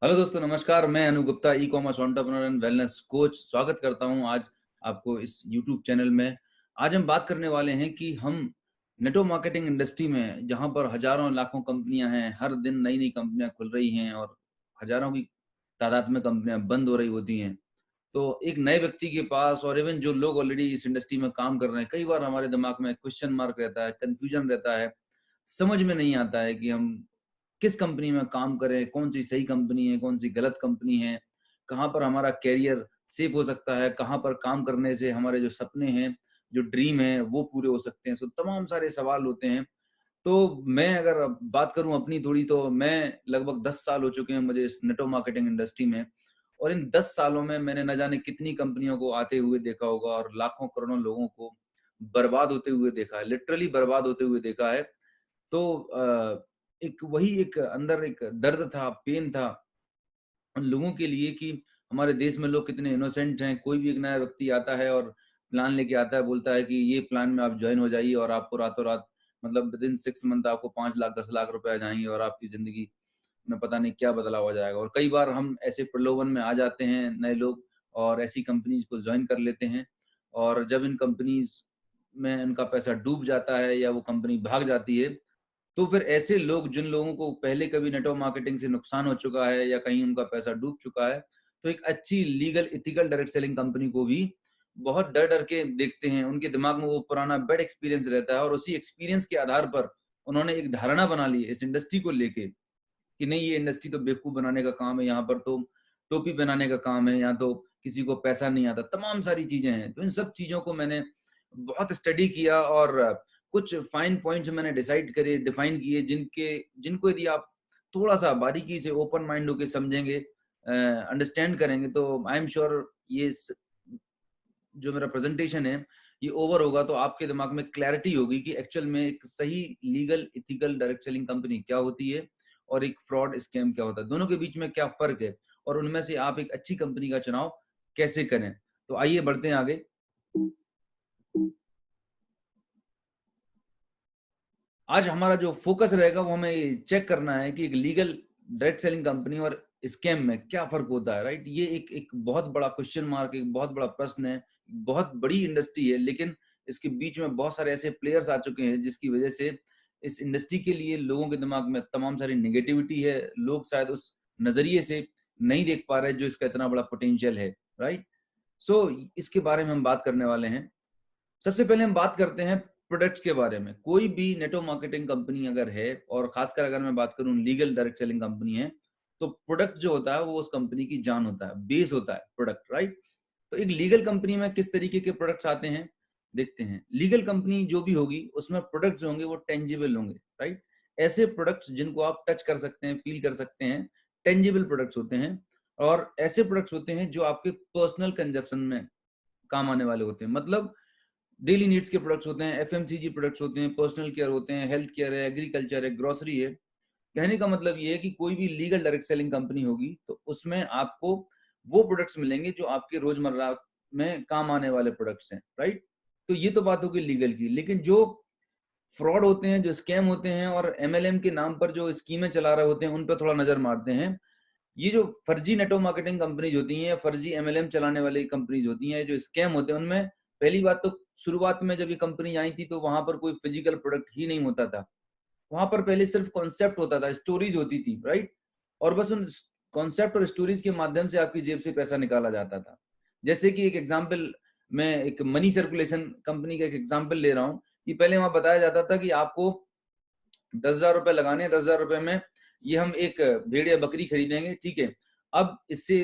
Hello दोस्तों, नमस्कार। मैं Anu Gupta, e commerce entrepreneur and wellness coach, स्वागत करता हूं आज आपको इस यूट्यूब चैनल में। आज हम बात करने वाले हैं कि हम नेटवर्क मार्केटिंग इंडस्ट्री में, जहां पर हजारों लाखों कंपनियां हैं, हर दिन नई नई कंपनियां खुल रही हैं और हजारों की तादाद में कंपनियां बंद हो रही होती हैं। तो एक नए व्यक्ति के पास और इवन जो लोग ऑलरेडी इस इंडस्ट्री में काम कर रहे हैं, कई बार हमारे दिमाग में क्वेश्चन मार्क रहता है, कंफ्यूजन रहता है, समझ में नहीं आता है कि हम किस कंपनी में काम करें, कौन सी सही कंपनी है, कौन सी गलत कंपनी है, कहाँ पर हमारा करियर सेफ हो सकता है, कहाँ पर काम करने से हमारे जो सपने हैं, जो ड्रीम है, वो पूरे हो सकते हैं। सो तमाम सारे सवाल होते हैं। तो मैं अगर अब बात करूं अपनी थोड़ी, तो मैं लगभग 10 साल हो चुके हैं मुझे इस नेटवर्क मार्केटिंग इंडस्ट्री में। और इन 10 सालों में मैंने न जाने कितनी कंपनियों को आते हुए देखा होगा और लाखों करोड़ों लोगों को बर्बाद होते हुए देखा है, लिटरली बर्बाद होते हुए देखा है। तो एक वही एक अंदर एक दर्द था, पेन था उन लोगों के लिए कि हमारे देश में लोग कितने इनोसेंट हैं। कोई भी एक नया व्यक्ति आता है और प्लान लेके आता है, बोलता है कि ये प्लान में आप जॉइन हो जाइए और आपको रातों रात, मतलब विदिन 6 मंथ आपको 5 लाख 10 लाख रुपए आ जाएंगे और आपकी जिंदगी में पता नहीं क्या बदलाव हो जाएगा। और कई बार हम ऐसे प्रलोभन में आ जाते हैं नए लोग और ऐसी कंपनीज को ज्वाइन कर लेते हैं। और जब इन कंपनीज में उनका पैसा डूब जाता है या वो कंपनी भाग जाती है, तो फिर ऐसे लोग, जिन लोगों को पहले कभी नेटवर्क मार्केटिंग से नुकसान हो चुका है या कहीं उनका पैसा डूब चुका है, तो एक अच्छी legal ethical direct selling company को भी बहुत डर डर के देखते हैं। उनके दिमाग में वो पुराना बैड एक्सपीरियंस रहता है और उसी एक्सपीरियंस के आधार पर उन्होंने एक धारणा बना ली है इस इंडस्ट्री को लेके कि नहीं, ये इंडस्ट्री तो बेवकूफ बनाने का काम है, यहाँ पर तो टोपी पहनाने का काम है, यहाँ तो किसी को पैसा नहीं आता, तमाम सारी चीजें हैं। तो इन सब चीजों को मैंने बहुत स्टडी किया और कुछ फाइन पॉइंट्स मैंने डिसाइड करे, डिफाइन किए, जिनको यदि आप थोड़ा सा बारीकी से ओपन माइंड होकर समझेंगे, अंडरस्टैंड करेंगे, तो आई एम श्योर ये जो मेरा प्रेजेंटेशन है ये ओवर होगा तो आपके दिमाग में क्लैरिटी होगी कि एक्चुअल में एक सही legal ethical direct selling company क्या होती है और एक फ्रॉड स्कैम क्या होता है, दोनों के बीच में क्या फर्क है और उनमें से आप एक अच्छी कंपनी का चुनाव कैसे करें। तो आइए बढ़ते हैं आगे। आज हमारा जो फोकस रहेगा वो हमें चेक करना है कि एक लीगल डायरेक्ट सेलिंग कंपनी और स्कैम में क्या फर्क होता है। राइट, ये एक बहुत बड़ा क्वेश्चन मार्क, एक बहुत बड़ा प्रश्न है। बहुत बड़ी इंडस्ट्री है, लेकिन इसके बीच में बहुत सारे ऐसे प्लेयर्स आ चुके हैं जिसकी वजह से इस इंडस्ट्री के लिए लोगों के दिमाग में तमाम सारी नेगेटिविटी है। लोग शायद उस नजरिए से नहीं देख पा रहे जो इसका इतना बड़ा पोटेंशियल है। राइट, सो इसके बारे में हम बात करने वाले हैं। सबसे पहले हम बात करते हैं प्रोडक्ट्स के बारे में। कोई भी नेटवर्क मार्केटिंग कंपनी अगर है, और खासकर अगर मैं बात करूं लीगल डायरेक्ट सेलिंग कंपनी है, तो प्रोडक्ट जो होता है वो उस कंपनी की जान होता है, बेस होता है प्रोडक्ट। राइट, तो एक लीगल कंपनी में किस तरीके के प्रोडक्ट्स आते हैं देखते हैं। लीगल कंपनी जो भी होगी उसमें प्रोडक्ट्स होंगे वो टेंजिबल होंगे। राइट, ऐसे प्रोडक्ट्स जिनको आप टच कर सकते हैं, फील कर सकते हैं, टेंजिबल प्रोडक्ट्स होते हैं। और ऐसे प्रोडक्ट्स होते हैं जो आपके पर्सनल कंजप्शन में काम आने वाले होते हैं। मतलब डेली नीड्स के प्रोडक्ट्स होते हैं, एफएमसीजी प्रोडक्ट्स होते हैं, पर्सनल केयर होते हैं, हेल्थ केयर है, एग्रीकल्चर है, ग्रोसरी है। कहने का मतलब ये है कि कोई भी लीगल डायरेक्ट सेलिंग कंपनी होगी तो उसमें आपको वो प्रोडक्ट्स मिलेंगे जो आपके रोजमर्रा में काम आने वाले प्रोडक्ट्स हैं। राइट, तो ये तो बात होगी लीगल की। लेकिन जो फ्रॉड होते हैं, जो स्कैम होते हैं और एमएलएम के नाम पर जो स्कीमें चला रहे होते हैं, उन पर थोड़ा नजर मारते हैं। ये जो फर्जी नेटवर्क मार्केटिंग कंपनीज होती हैं, फर्जी एमएलएम चलाने वाली कंपनीज होती हैं, जो स्कैम होते हैं, उनमें पहली बात तो शुरुआत में जब ये कंपनी आई थी तो वहां पर कोई फिजिकल प्रोडक्ट ही नहीं होता था। वहां पर पहले सिर्फ कॉन्सेप्ट होता था, स्टोरीज होती थी। राइट, और बस उन कॉन्सेप्ट और स्टोरीज के माध्यम से आपकी जेब से पैसा निकाला जाता था। जैसे कि एक एग्जाम्पल, मैं एक मनी सर्कुलेशन कंपनी का एक एग्जाम्पल ले रहा हूँ कि पहले वहां बताया जाता था कि आपको 10,000 रुपए लगाने, 10,000 रुपए में ये हम एक भेड़ या बकरी खरीदेंगे। ठीक है, अब इससे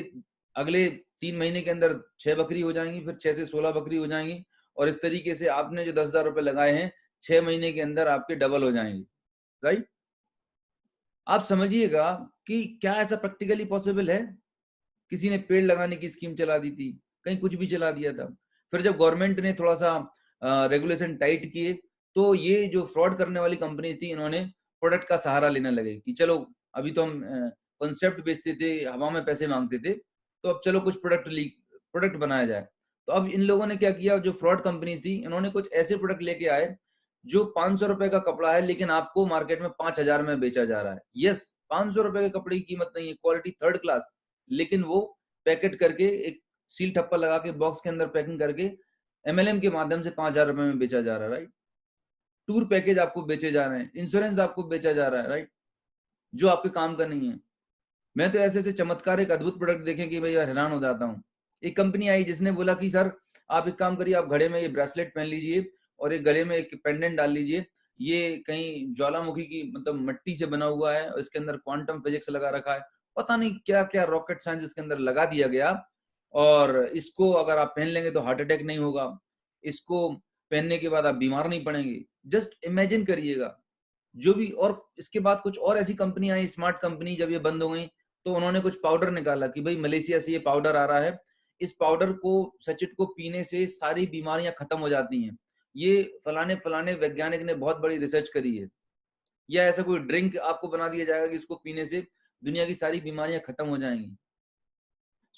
अगले 3 महीने के अंदर 6 बकरी हो जाएंगी, फिर 6 से 16 बकरी हो जाएंगी, और इस तरीके से आपने जो 10,000 रुपए लगाए हैं 6 महीने के अंदर आपके डबल हो जाएंगे। राइट, आप समझिएगा कि क्या ऐसा प्रैक्टिकली पॉसिबल है। किसी ने पेड़ लगाने की स्कीम चला दी थी, कहीं कुछ भी चला दिया था। फिर जब गवर्नमेंट ने थोड़ा सा रेगुलेशन टाइट किए तो ये जो फ्रॉड करने वाली कंपनी थी, इन्होंने प्रोडक्ट का सहारा लेने लगे कि चलो, अभी तो हम कॉन्सेप्ट बेचते थे, हवा में पैसे मांगते थे, तो अब चलो कुछ प्रोडक्ट बनाया जाए। तो अब इन लोगों ने क्या किया, जो फ्रॉड कंपनीज थी, इन्होंने कुछ ऐसे प्रोडक्ट लेके आए जो 500 रुपए का कपड़ा है लेकिन आपको मार्केट में 5,000 में बेचा जा रहा है। यस, 500 रुपए के कपड़े की कीमत नहीं है, क्वालिटी थर्ड क्लास, लेकिन वो पैकेट करके एक सील ठप्पा लगा के बॉक्स के अंदर पैकिंग करके एमएलएम के माध्यम से 5,000 रुपए में बेचा जा रहा है, राइट। टूर पैकेज आपको बेचे जा रहे हैं, इंश्योरेंस आपको बेचा जा रहा है, राइट, जो आपके काम का नहीं है। मैं तो ऐसे ऐसे चमत्कार, एक अद्भुत प्रोडक्ट देखें कि भैया हैरान हो जाता हूँ। एक कंपनी आई जिसने बोला कि सर आप एक काम करिए, आप घड़े में ये ब्रेसलेट पहन लीजिए और एक गले में एक पेंडेंट डाल लीजिए, ये कहीं ज्वालामुखी की मतलब मिट्टी से बना हुआ है और इसके अंदर क्वांटम फिजिक्स लगा रखा है, पता नहीं क्या क्या रॉकेट साइंस इसके अंदर लगा दिया गया, और इसको अगर आप पहन लेंगे तो हार्ट अटैक नहीं होगा, इसको पहनने के बाद आप बीमार नहीं पड़ेंगे। जस्ट इमेजिन करिएगा जो भी। और इसके बाद कुछ और ऐसी कंपनी आई, स्मार्ट कंपनी, जब ये बंद हो गई तो उन्होंने कुछ पाउडर निकाला कि भाई मलेशिया से ये पाउडर आ रहा है, इस पाउडर को सचिट को पीने से सारी बीमारियां खत्म हो जाती हैं, ये फलाने फलाने वैज्ञानिक ने बहुत बड़ी रिसर्च करी है। या ऐसा कोई ड्रिंक आपको बना दिया जाएगा कि इसको पीने से दुनिया की सारी बीमारियां खत्म हो जाएंगी।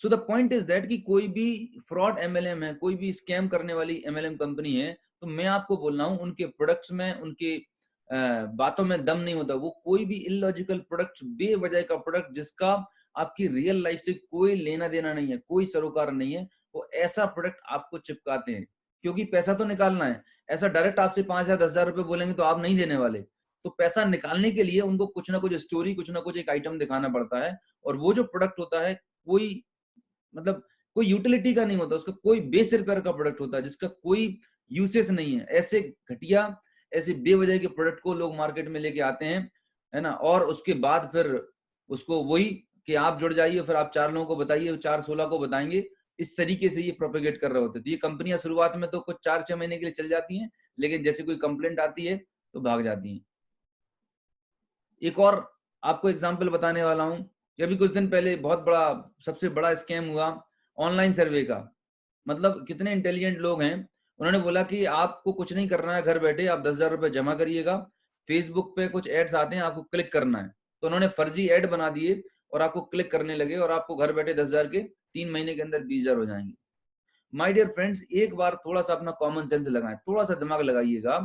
So the point is that कि कोई भी फ्रॉड एमएलएम है, कोई भी स्कैम करने वाली एमएलएम कंपनी है, तो मैं आपको बोल रहा हूँ उनके प्रोडक्ट्स में, उनके बातों में दम नहीं होता। वो कोई भी इलॉजिकल प्रोडक्ट, बेवजह का प्रोडक्ट जिसका आपकी रियल लाइफ से कोई लेना देना नहीं है, कोई सरोकार नहीं है, वो ऐसा प्रोडक्ट आपको चिपकाते हैं क्योंकि पैसा तो निकालना है। ऐसा डायरेक्ट आपसे 5,000 10,000 रुपए बोलेंगे तो आप नहीं देने वाले। तो पैसा निकालने के लिए उनको कुछ ना कुछ स्टोरी, कुछ ना कुछ एक आइटम दिखाना पड़ता है, और वो जो प्रोडक्ट होता है कोई मतलब कोई यूटिलिटी का नहीं होता, उसका कोई बेस रिपेयर का प्रोडक्ट होता है जिसका कोई यूसेस नहीं है। ऐसे घटिया, ऐसे बेवजह के प्रोडक्ट को लोग मार्केट में लेके आते हैं, है ना, और उसके बाद फिर उसको वही कि आप जुड़ जाइए, फिर आप 4 लोगों को बताइए, 4 16 को बताएंगे, इस तरीके से ये प्रोपेगेट कर रहे होते। तो ये कंपनियां शुरुआत में तो कुछ 4-6 महीने के लिए चल जाती हैं, लेकिन जैसे कोई कंप्लेंट आती है तो भाग जाती हैं। एक और आपको एग्जांपल बताने वाला हूं। अभी कुछ दिन पहले बहुत बड़ा, सबसे बड़ा स्कैम हुआ ऑनलाइन सर्वे का। मतलब कितने इंटेलिजेंट लोग हैं, उन्होंने बोला कि आपको कुछ नहीं करना है, घर बैठे आप 10,000 रुपए जमा करिएगा, फेसबुक पे कुछ एड्स आते हैं, आपको क्लिक करना है। तो उन्होंने फर्जी एड बना दिए और आपको क्लिक करने लगे, और आपको घर बैठे 10,000 के 3 महीने के अंदर 20,000 हो जाएंगे। माय डियर फ्रेंड्स, एक बार थोड़ा सा अपना कॉमन सेंस लगाएं, थोड़ा सा दिमाग लगाइएगा।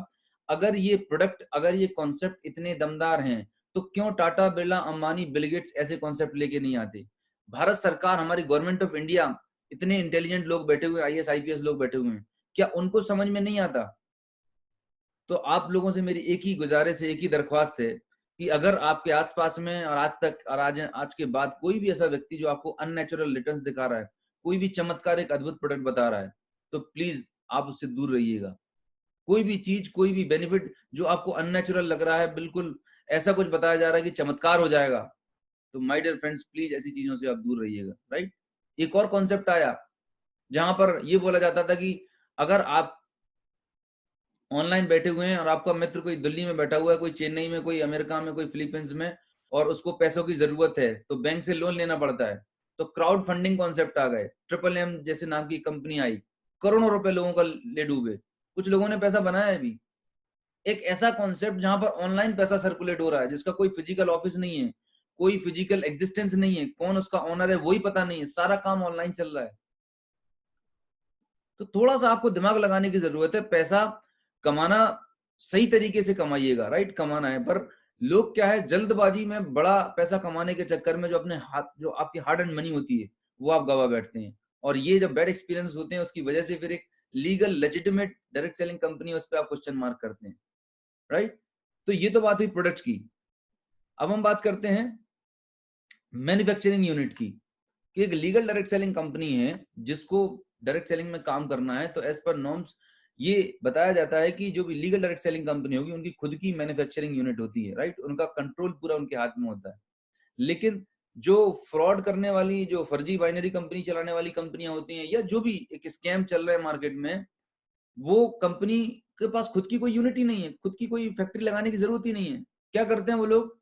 अगर ये प्रोडक्ट, अगर ये कॉन्सेप्ट इतने दमदार हैं, तो क्यों टाटा, बिरला, अंबानी, बिल गेट्स ऐसे कॉन्सेप्ट लेके नहीं आते? भारत सरकार, हमारी गवर्नमेंट ऑफ इंडिया, इतने इंटेलिजेंट लोग बैठे हुए, आईएएस आईपीएस लोग बैठे हुए हैं, क्या उनको समझ में नहीं आता? तो आप लोगों से मेरी एक ही गुजारिश है, एक ही दरख्वास्त है कि अगर आपके आसपास में और आज तक और आज के बाद कोई भी ऐसा व्यक्ति जो आपको अननेचुरल रिटर्न्स दिखा रहा है, कोई भी चमत्कार, एक अद्भुत प्रोडक्ट बता रहा है, तो प्लीज आप उससे दूर रहिएगा। कोई भी चीज, कोई भी बेनिफिट जो आपको अननेचुरल लग रहा है, बिल्कुल ऐसा कुछ बताया जा रहा है कि चमत्कार हो जाएगा, तो माय डियर फ्रेंड्स प्लीज ऐसी चीजों से आप दूर रहिएगा, राइट। एक और कॉन्सेप्ट आया जहां पर ये बोला जाता था कि अगर आप ऑनलाइन बैठे हुए हैं और आपका मित्र कोई दिल्ली में बैठा हुआ है, कोई चेन्नई में, कोई अमेरिका में, कोई फिलीपींस में, और उसको पैसों की जरूरत है तो बैंक से लोन लेना पड़ता है, तो क्राउड फंडिंग कॉन्सेप्ट आ गए, ट्रिपल एम जैसे नाम की कंपनी आई, करोड़ों रुपए लोगों का ले डूबे, कुछ लोगों ने पैसा बनाया है भी। एक ऐसा कॉन्सेप्ट जहां पर ऑनलाइन पैसा सर्कुलेट हो रहा है, जिसका कोई फिजिकल ऑफिस नहीं है, कोई फिजिकल एग्जिस्टेंस नहीं है, कौन उसका ओनर है वही पता नहीं है, सारा काम ऑनलाइन चल रहा है। तो थोड़ा सा आपको दिमाग लगाने की जरूरत है। पैसा कमाना सही तरीके से कमाइएगा, राइट, कमाना है, पर लोग क्या है, जल्दबाजी में बड़ा पैसा कमाने के चक्कर में जो अपने हाथ, जो आपकी हार्ड एंड मनी होती है, वो आप गवा बैठते हैं, और ये जब बैड एक्सपीरियंस होते हैं उसकी वजह से फिर एक legal legitimate direct selling company, उस पर आप क्वेश्चन मार्क करते हैं, राइट। तो ये तो बात हुई प्रोडक्ट की। अब हम बात करते हैं मैन्युफैक्चरिंग यूनिट की, कि एक लीगल डायरेक्ट सेलिंग कंपनी है जिसको डायरेक्ट सेलिंग में काम करना है, तो एज पर नॉर्म्स ये बताया जाता है कि जो भी लीगल डायरेक्ट सेलिंग कंपनी होगी उनकी खुद की मैन्युफैक्चरिंग यूनिट होती है, राइट, उनका कंट्रोल पूरा उनके हाथ में होता है। लेकिन जो फ्रॉड करने वाली, जो फर्जी बाइनरी कंपनी चलाने वाली कंपनियां होती हैं, या जो भी एक स्कैम चल रहा है मार्केट में, वो कंपनी के पास खुद की कोई यूनिट ही नहीं है, खुद की कोई फैक्ट्री लगाने की जरूरत ही नहीं है। क्या करते हैं वो लोग,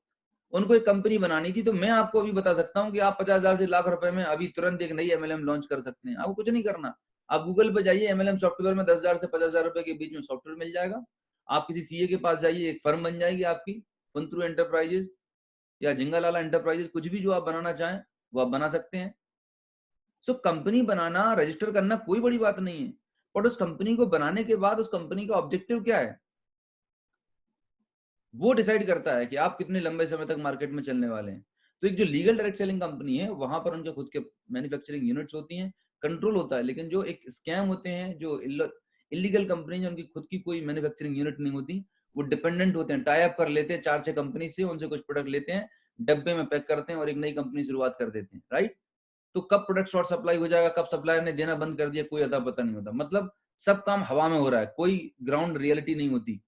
उनको एक कंपनी बनानी थी, तो मैं आपको अभी बता सकता हूँ कि आप 50,000 से लाख रुपए में अभी तुरंत एक नई एमएलएम लॉन्च कर सकते हैं। आपको कुछ नहीं करना, आप गूगल पे जाइए, एमएलएम सॉफ्टवेयर में 10,000 से 50,000 रुपए के बीच में सॉफ्टवेयर मिल जाएगा। आप किसी सीए के पास जाइए, एक फर्म बन जाएगी आपकी, पंत्रु एंटरप्राइजेस या जिंगालाला एंटरप्राइजेस, कुछ भी जो आप बनाना चाहें वो आप बना सकते हैं। सो कंपनी बनाना, रजिस्टर करना कोई बड़ी बात नहीं है, बट उस कंपनी को बनाने के बाद उस कंपनी का ऑब्जेक्टिव क्या है? वो डिसाइड करता है कि आप कितने लंबे समय तक मार्केट में चलने वाले हैं। तो एक जो लीगल डायरेक्ट सेलिंग कंपनी है, वहां पर उनके खुद के मैन्युफैक्चरिंग यूनिट्स होती हैं, कंट्रोल होता है। लेकिन जो एक स्कैम होते हैं, जो इलीगल कंपनी, उनकी खुद की कोई मैन्युफैक्चरिंग यूनिट नहीं होती, वो डिपेंडेंट होते हैं, टाई अप कर लेते हैं 4-6 कंपनी से, उनसे कुछ प्रोडक्ट लेते हैं, डब्बे में पैक करते हैं और एक नई कंपनी शुरुआत कर देते हैं, राइट। तो कब प्रोडक्ट शॉर्ट सप्लाई हो जाएगा, कब सप्लायर ने देना बंद कर दिया, कोई अता पता नहीं होता। मतलब सब काम हवा में हो रहा है, कोई ग्राउंड रियलिटी नहीं होती।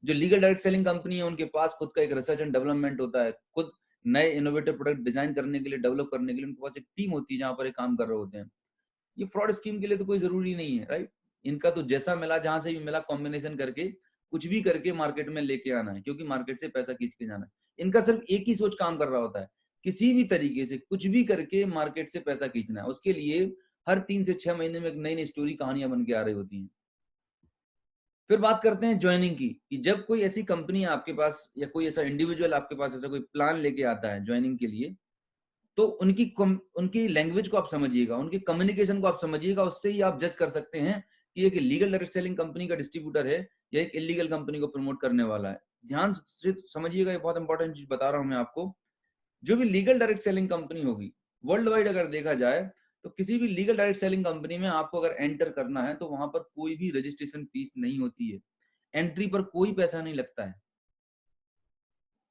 जो लीगल डायरेक्ट सेलिंग कंपनी है, उनके पास खुद का एक रिसर्च एंड डेवलपमेंट होता है, खुद नए इनोवेटिव प्रोडक्ट डिजाइन करने के लिए, डेवलप करने के लिए उनके पास एक टीम होती है जहां पर ये काम कर रहे होते हैं। ये फ्रॉड स्कीम के लिए तो कोई जरूरी नहीं है, राइट। इनका तो जैसा मिला, जहां से भी मिला, कॉम्बिनेशन करके कुछ भी करके मार्केट में लेके आना है, क्योंकि मार्केट से पैसा खींच के जाना है। इनका सिर्फ एक ही सोच काम कर रहा होता है, किसी भी तरीके से कुछ भी करके मार्केट से पैसा खींचना है। उसके लिए हर 3 से 6 महीने में एक नई नई स्टोरी, कहानियां बन के आ रही होती हैं। फिर बात करते हैं ज्वाइनिंग की, कि जब कोई ऐसी कंपनी आपके पास या कोई ऐसा इंडिविजुअल आपके पास ऐसा कोई प्लान लेके आता है ज्वाइनिंग के लिए, तो उनकी लैंग्वेज को आप समझिएगा, उनके कम्युनिकेशन को आप समझिएगा। उससे ही आप जज कर सकते हैं कि एक लीगल डायरेक्ट सेलिंग कंपनी का डिस्ट्रीब्यूटर है या एक इलीगल कंपनी को प्रमोट करने वाला है। ध्यान से समझिएगा, ये बहुत इंपॉर्टेंट चीज बता रहा हूं मैं आपको। जो भी लीगल डायरेक्ट सेलिंग कंपनी होगी वर्ल्ड वाइड, अगर देखा जाए तो किसी भी लीगल डायरेक्ट सेलिंग कंपनी में आपको अगर एंटर करना है तो वहां पर कोई भी रजिस्ट्रेशन फीस नहीं होती है, एंट्री पर कोई पैसा नहीं लगता है,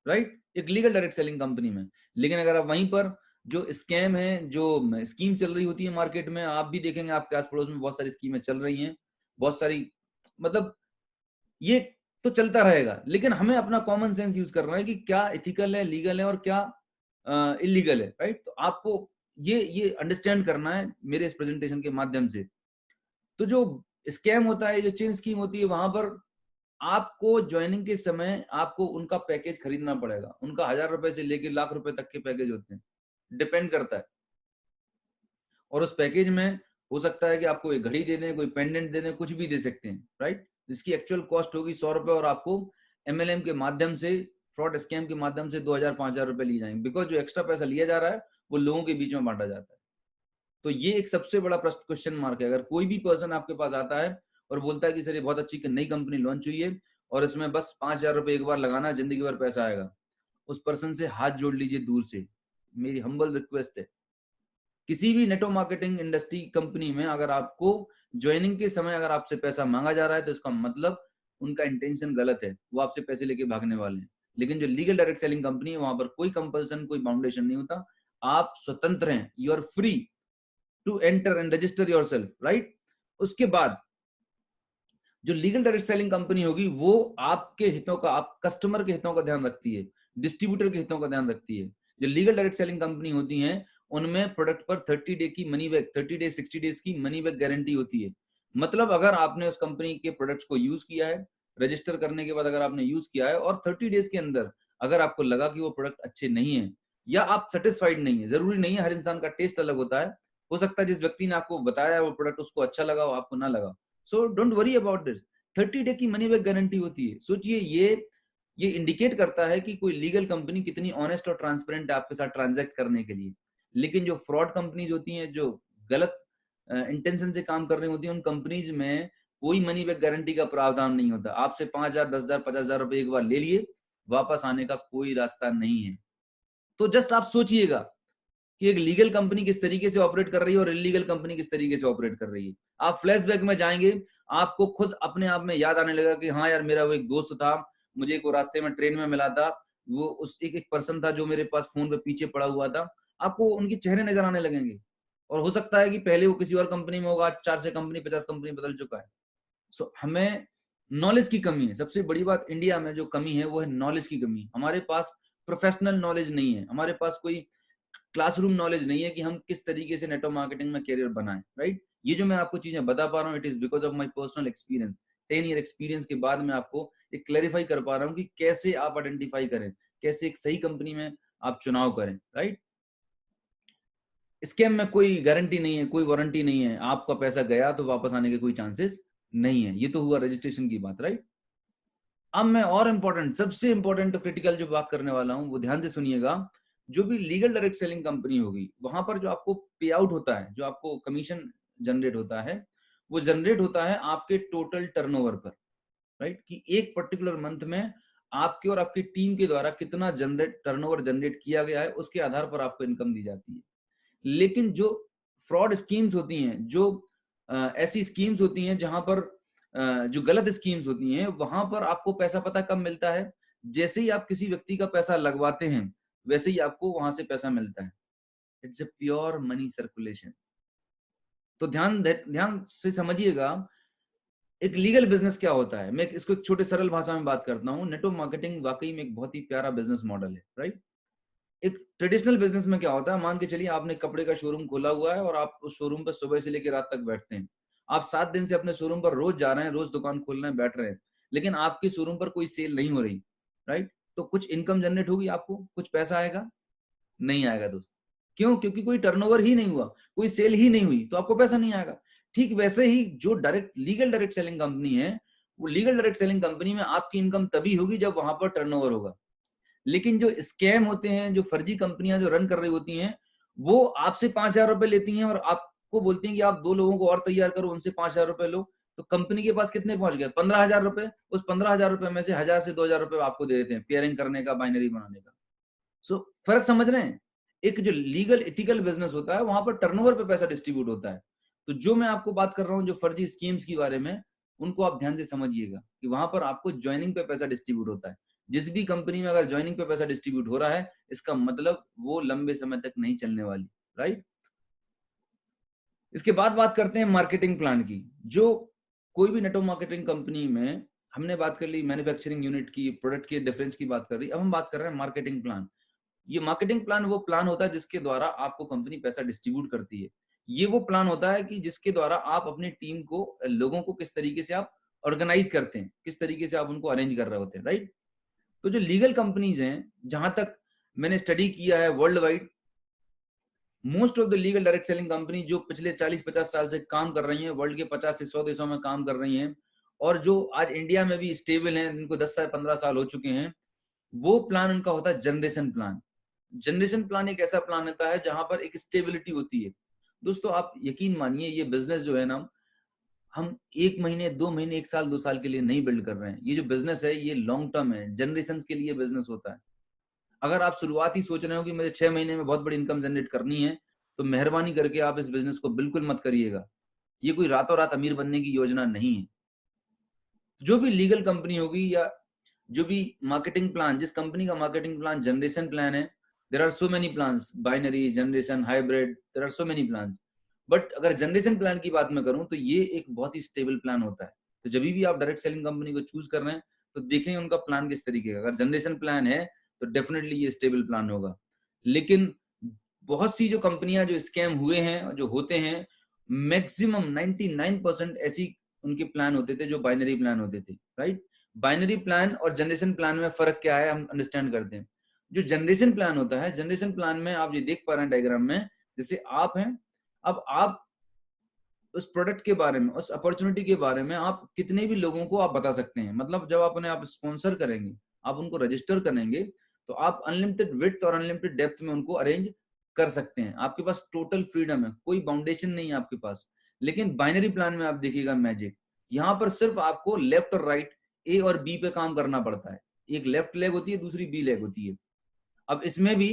राइट, एक लीगल डायरेक्ट सेलिंग कंपनी में। लेकिन अगर आप वहीं पर जो स्कैम है, जो स्कीम चल रही होती है मार्केट में, आप भी देखेंगे आपके आस पड़ोस में बहुत सारी स्कीमें चल रही हैं, बहुत सारी, मतलब ये तो चलता रहेगा। लेकिन हमें अपना कॉमन सेंस यूज करना है कि क्या इथिकल है, लीगल है और क्या इलीगल है, राइट। तो आपको ये अंडरस्टैंड करना है मेरे इस प्रेजेंटेशन के माध्यम से। तो जो स्कैम होता है, जो चेन स्कीम होती है, वहां पर आपको ज्वाइनिंग के समय आपको उनका पैकेज खरीदना पड़ेगा। उनका 1000 रुपए से लेकर लाख रुपए तक के पैकेज होते हैं, डिपेंड करता है। और उस पैकेज में हो सकता है कि आपको एक घड़ी दे दें, कोई पेंडेंट दे दें, कुछ भी दे सकते हैं, राइट। इसकी एक्चुअल कॉस्ट होगी 100 रुपए, और आपको एमएलएम के माध्यम से, फ्रॉड स्कैम के माध्यम से 2000-5000 रुपए लिए जाएंगे, बिकॉज जो एक्स्ट्रा पैसा लिया जा रहा है वो लोगों के बीच में बांटा जाता है। तो ये एक सबसे बड़ा क्वेश्चन मार्क है। अगर कोई भी पर्सन आपके पास आता है और बोलता है कि सर ये बहुत अच्छी नई कंपनी लॉन्च हुई है और इसमें बस 5000 रुपए एक बार लगाना, जिंदगी भर पैसा आएगा, उस पर्सन से हाथ जोड़ लीजिए दूर से, मेरी हम्बल रिक्वेस्ट है। किसी भी नेटवर्क मार्केटिंग इंडस्ट्री कंपनी में अगर आपको ज्वाइनिंग के समय अगर आपसे पैसा मांगा जा रहा है तो इसका मतलब उनका इंटेंशन गलत है, वो आपसे पैसे लेके भागने वाले हैं। लेकिन जो लीगल डायरेक्ट सेलिंग कंपनी है, वहां पर कोई कंपल्सन, कोई बाउंडेशन नहीं होता, आप स्वतंत्र हैं, you are free to enter and register yourself, right. उसके बाद जो लीगल डायरेक्ट सेलिंग कंपनी होगी वो आपके हितों का, आप कस्टमर के हितों का ध्यान रखती है, डिस्ट्रीब्यूटर के हितों का ध्यान रखती है। जो लीगल डायरेक्ट सेलिंग कंपनी होती हैं उनमें प्रोडक्ट पर 30 डे की मनी बैक, 30 डे 60 डेज की मनी बैक गारंटी होती है। मतलब अगर आपने उस कंपनी के प्रोडक्ट्स को यूज किया है, रजिस्टर करने के बाद अगर आपने यूज किया है और 30 डेज के अंदर अगर आपको लगा कि वो प्रोडक्ट अच्छे नहीं है या आप सेटिस्फाइड नहीं है, जरूरी नहीं है, हर इंसान का टेस्ट अलग होता है, हो सकता है जिस व्यक्ति ने आपको बताया वो प्रोडक्ट उसको अच्छा लगा हो, आपको ना लगा। So don't worry about this, 30 day की मनी बैक गारंटी होती है। सोचिए, ये इंडिकेट करता है कि कोई लीगल कंपनी कितनी ऑनेस्ट और ट्रांसपेरेंट है आपके साथ ट्रांजैक्ट करने के लिए। लेकिन जो फ्रॉड कंपनीज होती हैं, जो गलत इंटेंशन से काम कर रही होती हैं, उन कंपनीज में कोई मनी बैक गारंटी का प्रावधान नहीं होता। आपसे 5000, 10,000, 50,000 रुपए एक बार ले लिए, वापस आने का कोई रास्ता नहीं है। तो जस्ट आप सोचिएगा कि एक लीगल कंपनी किस तरीके से ऑपरेट कर रही है और इलीगल कंपनी किस तरीके से ऑपरेट कर रही है। आप फ्लैशबैक में जाएंगे, आपको खुद अपने आप में याद आने लगा कि हाँ यार, मेरा वो एक दोस्त था, मुझे एक रास्ते में ट्रेन में मिला था, वो उस एक पर्सन था जो मेरे पास फोन पे पीछे पड़ा हुआ था। आपको उनके चेहरे नजर आने लगेंगे। और हो सकता है कि पहले वो किसी और कंपनी में होगा, आज 4 से कंपनी 50 कंपनी बदल चुका है। सो हमें नॉलेज की कमी है। सबसे बड़ी बात इंडिया में जो कमी है वो है नॉलेज की कमी। हमारे पास प्रोफेशनल नॉलेज नहीं है, हमारे पास कोई क्लासरूम नॉलेज नहीं है कि हम किस तरीके से नेटवर्क मार्केटिंग में करियर बनाएं, राइट। ये जो मैं आपको चीजें बता पा रहा हूँ, it is because of my personal experience. 10 year experience के बाद मैं आपको एक क्लैरिफाई कर पा रहा हूँ कि कैसे आप आइडेंटिफाई करें, कैसे एक सही कंपनी में आप चुनाव करें, राइट। स्कैम में कोई गारंटी नहीं है, कोई वारंटी नहीं है, आपका पैसा गया तो वापस आने के कोई चांसेस नहीं है। ये तो हुआ रजिस्ट्रेशन की बात, राइट। अब मैं और इंपॉर्टेंट, सबसे इंपॉर्टेंट क्रिटिकल जो बात करने वाला हूं वो ध्यान से सुनिएगा। जो भी लीगल डायरेक्ट सेलिंग कंपनी होगी, वहां पर जो आपको पे आउट होता है, जो आपको कमीशन जनरेट होता है, वो जनरेट होता है आपके टोटल टर्नओवर पर, राइट। कि एक पर्टिकुलर मंथ में आपके और आपकी टीम के द्वारा कितना टर्नओवर जनरेट किया गया है, उसके आधार पर आपको इनकम दी जाती है। लेकिन जो फ्रॉड स्कीम्स होती हैं, जो ऐसी स्कीम्स होती हैं जहां पर जो गलत स्कीम्स होती हैं, वहां पर आपको पैसा पता कब मिलता है? जैसे ही आप किसी व्यक्ति का पैसा लगवाते हैं, वैसे ही आपको वहां से पैसा मिलता है। It's a pure money circulation. तो ध्यान ध्यान से समझिएगा, एक लीगल बिजनेस क्या होता है। मैं इसको एक छोटे सरल भाषा में बात करता हूँ। नेटवर्क मार्केटिंग वाकई में एक बहुत ही प्यारा बिजनेस मॉडल है, राइट। एक ट्रेडिशनल बिजनेस में क्या होता है, मान के चलिए आपने कपड़े का शोरूम खोला हुआ है और आप उस शोरूम पर सुबह से लेकर रात तक बैठते हैं। आप 7 दिन से अपने शोरूम पर रोज जा रहे हैं, रोज दुकान खोल रहे हैं, बैठ रहे हैं, लेकिन आपके शोरूम पर कोई सेल नहीं हो रही, राइट। तो कुछ इनकम जनरेट होगी, आपको कुछ पैसा आएगा? नहीं आएगा दोस्त। क्यों? क्योंकि कोई टर्नओवर ही नहीं हुआ, कोई सेल ही नहीं हुई, तो आपको पैसा नहीं आएगा। ठीक वैसे ही जो लीगल डायरेक्ट सेलिंग कंपनी है, वो लीगल डायरेक्ट सेलिंग कंपनी में आपकी इनकम तभी होगी जब वहां पर टर्नओवर होगा। लेकिन जो स्कैम होते हैं, जो फर्जी कंपनियां जो रन कर रही होती हैं, वो आपसे 5,000 रुपए लेती हैं और आपको बोलती हैं कि आप 2 लोगों को और तैयार करो, उनसे 5,000 रुपए लो। तो कंपनी के पास कितने पहुंच गए? 15,000 रुपए। उस 15,000 रुपए में से 1,000 से 2,000 रुपए आपको दे देते हैं पेयरिंग करने का, बाइनरी बनाने का। सो फर्क समझ रहे हैं? एक जो लीगल एथिकल बिजनेस होता है, वहां पर टर्नओवर पे पैसा डिस्ट्रीब्यूट होता है। तो जो मैं आपको बात कर रहा हूं, जो फर्जी स्कीम्स के बारे में, उनको आप ध्यान से समझिएगा कि वहां पर आपको ज्वाइनिंग पे पैसा डिस्ट्रीब्यूट होता है। जिस भी कंपनी में अगर ज्वाइनिंग पे पैसा डिस्ट्रीब्यूट हो रहा है, इसका मतलब वो लंबे समय तक नहीं चलने वाली, राइट। इसके बाद बात करते हैं मार्केटिंग प्लान की। जो कोई भी नेटवर्क मार्केटिंग कंपनी में, हमने बात कर ली मैन्युफैक्चरिंग यूनिट की, प्रोडक्ट के डिफरेंस की बात कर रही, अब हम बात कर रहे हैं मार्केटिंग प्लान। ये मार्केटिंग प्लान वो प्लान होता है जिसके द्वारा आपको कंपनी पैसा डिस्ट्रीब्यूट करती है। ये वो प्लान होता है कि जिसके द्वारा आप अपनी टीम को, लोगों को किस तरीके से आप ऑर्गेनाइज करते हैं, किस तरीके से आप उनको अरेंज कर रहे होते हैं, राइट। तो जो लीगल कंपनीज हैं, जहां तक मैंने स्टडी किया है world wide, most of the legal direct selling company जो पिछले 40-50 साल से काम कर रही हैं, वर्ल्ड के 50 से 100 देशों में काम कर रही हैं, और जो आज इंडिया में भी स्टेबल हैं, जिनको 10 से 15 साल हो चुके हैं, वो प्लान उनका होता है जनरेशन प्लान। जनरेशन प्लान एक ऐसा प्लान होता है जहां पर एक स्टेबिलिटी होती है। दोस्तों आप यकीन मानिए, ये बिजनेस जो है ना, हम 1 महीने 2 महीने 1 साल 2 साल के लिए नहीं बिल्ड कर रहे हैं। ये जो बिजनेस है, ये लॉन्ग टर्म है, जनरेशन के लिए बिजनेस होता है। अगर आप शुरुआत ही सोच रहे हो कि मुझे 6 महीने में बहुत बड़ी इनकम जनरेट करनी है, तो मेहरबानी करके आप इस बिजनेस को बिल्कुल मत करिएगा। ये कोई रातों रात अमीर बनने की योजना नहीं है। जो भी लीगल कंपनी होगी या जो भी मार्केटिंग प्लान, जिस कंपनी का मार्केटिंग प्लान जनरेशन प्लान है, there are so many plans, binary, generation, hybrid, there are so many plans. But अगर जनरेशन प्लान की बात मैं करूं, तो ये एक बहुत ही स्टेबल प्लान होता है। तो जब भी आप डायरेक्ट सेलिंग कंपनी को चूज कर रहे हैं, तो देखें उनका प्लान किस तरीके का। अगर जनरेशन प्लान है तो डेफिनेटली ये स्टेबल प्लान होगा। लेकिन बहुत सी जो कंपनियां जो स्कैम हुए हैं, जो होते हैं, मैक्सिमम 99% ऐसी उनके प्लान होते थे जो बाइनरी प्लान होते थे, राइट। बाइनरी प्लान और जनरेशन प्लान में फर्क क्या है, हम अंडरस्टैंड करते हैं। जो जनरेशन प्लान होता है, जनरेशन प्लान में आप ये देख पा रहे हैं डायग्राम में, जैसे आप हैं, अब आप उस प्रोडक्ट के बारे में, उस अपॉर्चुनिटी के बारे में आप कितने भी लोगों को आप बता सकते हैं। मतलब जब आप स्पॉन्सर करेंगे, आप उनको रजिस्टर करेंगे, तो आप अनलिमिटेड विड्थ और अनलिमिटेड डेप्थ में उनको अरेंज कर सकते हैं। आपके पास टोटल फ्रीडम है, कोई बाउंडेशन नहीं है आपके पास। लेकिन बाइनरी प्लान में आप देखिएगा मैजिक, यहाँ पर सिर्फ आपको लेफ्ट और राइट, ए और बी पे काम करना पड़ता है। एक लेफ्ट लेग होती है, दूसरी बी लेग होती है। अब इसमें भी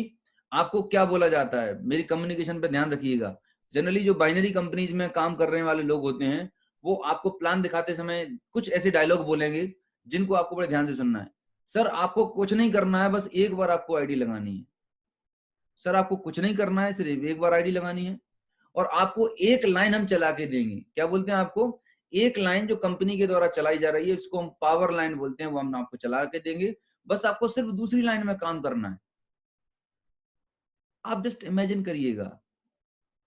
आपको क्या बोला जाता है, मेरी कम्युनिकेशन पे ध्यान रखिएगा। जनरली जो बाइनरी कंपनीज में काम करने वाले लोग होते हैं, वो आपको प्लान दिखाते समय कुछ ऐसे डायलॉग बोलेंगे जिनको आपको बड़े ध्यान से सुनना है। सर आपको कुछ नहीं करना है, बस एक बार आपको आईडी लगानी है। सर आपको कुछ नहीं करना है, सिर्फ एक बार आईडी लगानी है, और आपको एक लाइन हम चला के देंगे। क्या बोलते हैं आपको? एक लाइन जो कंपनी के द्वारा चलाई जा रही है, इसको हम पावर लाइन बोलते हैं, वो हम आपको चला के देंगे। बस आपको सिर्फ दूसरी लाइन में काम करना है। आप जस्ट इमेजिन करिएगा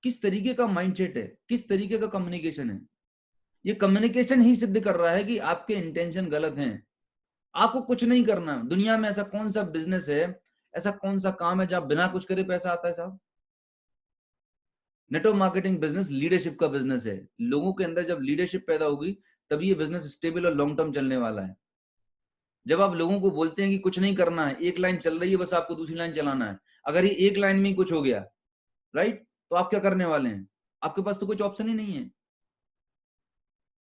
किस तरीके का माइंडसेट है, किस तरीके का कम्युनिकेशन है। ये कम्युनिकेशन ही सिद्ध कर रहा है कि आपके इंटेंशन गलत हैं। आपको कुछ नहीं करना। दुनिया में ऐसा कौन सा बिजनेस है, ऐसा कौन सा काम है जहां बिना कुछ करे पैसा आता है साहब? नेटवर्क मार्केटिंग बिजनेस लीडरशिप का बिजनेस है। लोगों के अंदर जब लीडरशिप पैदा होगी, तभी ये बिजनेस स्टेबल और लॉन्ग टर्म चलने वाला है। जब आप लोगों को बोलते हैं कि कुछ नहीं करना है, एक लाइन चल रही है, बस आपको दूसरी लाइन चलाना है, अगर ये एक लाइन में ही कुछ हो गया, राइट, तो आप क्या करने वाले हैं? आपके पास तो कुछ ऑप्शन ही नहीं है।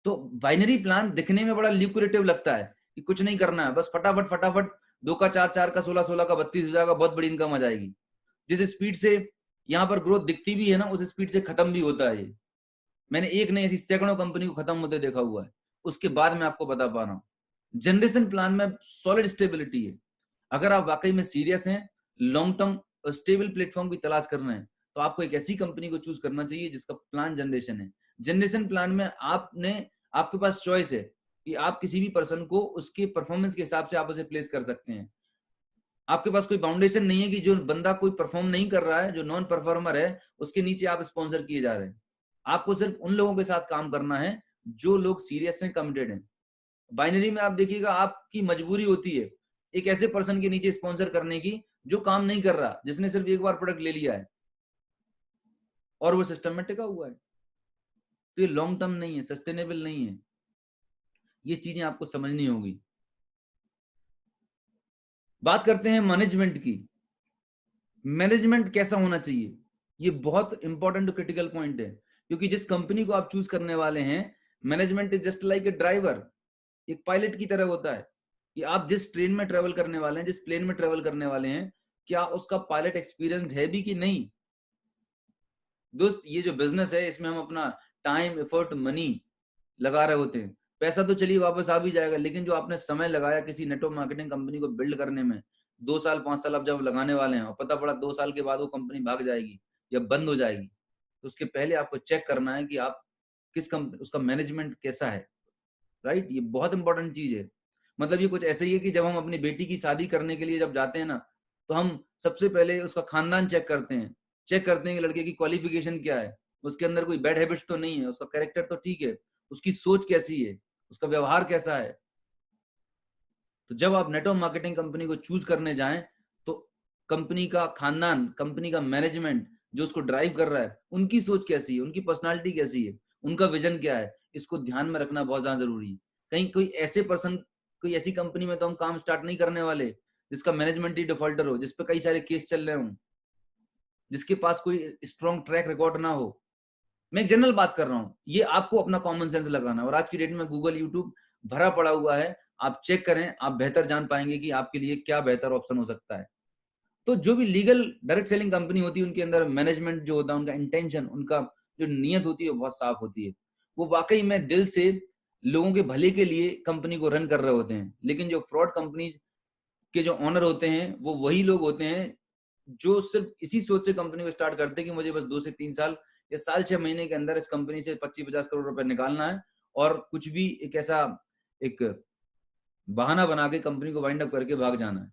तो बाइनरी प्लान दिखने में बड़ा ल्यूक्रेटिव लगता है, कि कुछ नहीं करना है, बस फटाफट फटाफट 2 का 4, 4 का 16, 16 का 32 हो जाएगा, बहुत बड़ी इनकम आ जाएगी। जिस स्पीड से यहाँ पर ग्रोथ दिखती भी है ना, उस स्पीड से खत्म भी होता है ये। मैंने एक नहीं ऐसी सैकड़ों कंपनी को खत्म होते देखा हुआ है। उसके बाद मैं आपको बता पा रहा हूँ, जनरेशन प्लान में सॉलिड स्टेबिलिटी है। अगर आप वाकई में सीरियस हैं, लॉन्ग टर्म स्टेबल प्लेटफॉर्म की तलाश कर रहे हैं, तो आपको एक ऐसी कंपनी को चूज करना चाहिए जिसका प्लान जनरेशन है। जनरेशन प्लान में आपके पास चॉइस है कि आप किसी भी पर्सन को उसके परफॉर्मेंस के हिसाब से आप उसे प्लेस कर सकते हैं। आपके पास कोई फाउंडेशन नहीं है कि जो बंदा कोई परफॉर्म नहीं कर रहा है, जो नॉन परफॉर्मर है, उसके नीचे आप स्पॉन्सर किए जा रहे हैं। आपको सिर्फ उन लोगों के साथ काम करना है जो लोग सीरियस हैं, कमिटेड हैं। बाइनरी में आप देखिएगा, आपकी मजबूरी होती है एक ऐसे पर्सन के नीचे स्पॉन्सर करने की जो काम नहीं कर रहा, जिसने सिर्फ एक बार प्रोडक्ट ले लिया है और वो सिस्टम में टिका हुआ है। तो ये लॉन्ग टर्म नहीं है, सस्टेनेबल नहीं है। ये चीजें आपको समझनी होगी। बात करते हैं मैनेजमेंट की। मैनेजमेंट कैसा होना चाहिए, ये बहुत इंपॉर्टेंट क्रिटिकल पॉइंट है, क्योंकि जिस कंपनी को आप चूज करने वाले हैं, management is just like a driver, एक पायलट की तरह होता है कि आप जिस ट्रेन में ट्रेवल करने वाले हैं, जिस प्लेन में ट्रेवल करने वाले हैं, क्या उसका पायलट एक्सपीरियंस है भी कि नहीं। दोस्त, ये जो बिजनेस है, इसमें हम अपना टाइम, एफर्ट, मनी लगा रहे होते हैं। पैसा तो चलिए वापस आ भी जाएगा, लेकिन जो आपने समय लगाया किसी नेटवर्क मार्केटिंग कंपनी को बिल्ड करने में, 2 साल 5 साल आप जब लगाने वाले हैं और पता पड़ा 2 साल के बाद वो कंपनी भाग जाएगी या बंद हो जाएगी, तो उसके पहले आपको चेक करना है कि आप किस कंपनी, उसका मैनेजमेंट कैसा है। राइट, ये बहुत इंपॉर्टेंट चीज है। मतलब ये कुछ ऐसे ही है कि जब हम अपनी बेटी की शादी करने के लिए जब जाते हैं ना, तो हम सबसे पहले उसका खानदान चेक करते हैं, चेक करते हैं कि लड़के की क्वालिफिकेशन क्या है, उसके अंदर कोई बैड हैबिट्स तो नहीं है, उसका कैरेक्टर तो ठीक है, उसकी सोच कैसी है, उसका व्यवहार कैसा है। तो जब आप नेटवर्क मार्केटिंग कंपनी को चूज करने जाएं, तो कंपनी का खानदान, कंपनी का मैनेजमेंट जो उसको ड्राइव कर रहा है, उनकी सोच कैसी है, उनकी पर्सनालिटी कैसी है, उनका विजन क्या है, इसको ध्यान में रखना बहुत ज्यादा जरूरी है। कहीं कोई ऐसे पर्सन, कोई ऐसी कंपनी में तो हम काम स्टार्ट नहीं करने वाले जिसका मैनेजमेंट ही डिफॉल्टर हो, जिसपे कई सारे केस चल रहे हों, जिसके पास कोई स्ट्रॉन्ग ट्रैक रिकॉर्ड ना हो। मैं एक जनरल बात कर रहा हूँ, ये आपको अपना कॉमन सेंस लगाना है। और आज की डेट में गूगल, यूट्यूब भरा पड़ा हुआ है, आप चेक करें, आप बेहतर जान पाएंगे कि आपके लिए क्या बेहतर ऑप्शन हो सकता है। तो जो भी लीगल डायरेक्ट सेलिंग कंपनी होती है, उनके अंदर मैनेजमेंट जो होता है, उनका इंटेंशन, उनका जो नीयत होती है, वो बहुत साफ होती है। वो वाकई में दिल से लोगों के भले के लिए कंपनी को रन कर रहे होते हैं। लेकिन जो फ्रॉड कंपनीज के जो ऑनर होते हैं, वो वही लोग होते हैं जो सिर्फ इसी सोच से कंपनी को स्टार्ट करते हैं कि मुझे बस 2 से 3 साल या साल 6 महीने के अंदर इस कंपनी से 25-50 करोड़ रुपए निकालना है, और कुछ भी एक ऐसा एक बहाना बना के कंपनी को वाइंड अप करके भाग जाना है।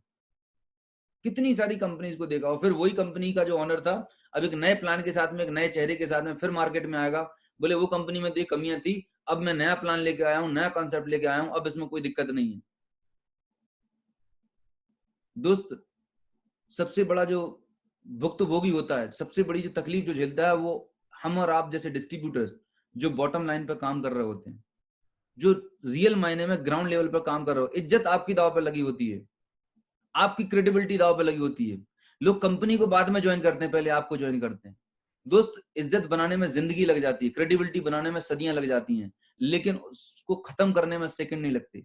कितनी सारी कंपनीज को देखा, और फिर वही कंपनी का जो ऑनर था, अब एक नए प्लान के साथ में, एक नए चेहरे के साथ में फिर मार्केट में आएगा, बोले वो कंपनी में तो ये कमियां थी, अब मैं नया प्लान लेके आया हूं, नया कॉन्सेप्ट लेके आया हूं, अब इसमें कोई दिक्कत नहीं है। दोस्त, सबसे बड़ा जो भुक्तभोगी होता है, सबसे बड़ी जो तकलीफ जो झेलता है, वो हम और आप जैसे डिस्ट्रीब्यूटर्स जो बॉटम लाइन पर काम कर रहे होते हैं, जो रियल मायने में ग्राउंड लेवल पर काम कर रहे हो। इज्जत आपकी दाव पर लगी होती है, आपकी क्रेडिबिलिटी दाव पर लगी होती है। लोग कंपनी को बाद में ज्वाइन करते हैं, पहले आपको ज्वाइन करते हैं। दोस्त, इज्जत बनाने में जिंदगी लग जाती है, क्रेडिबिलिटी बनाने में सदियां लग जाती हैं, लेकिन उसको खत्म करने में सेकंड नहीं लगते।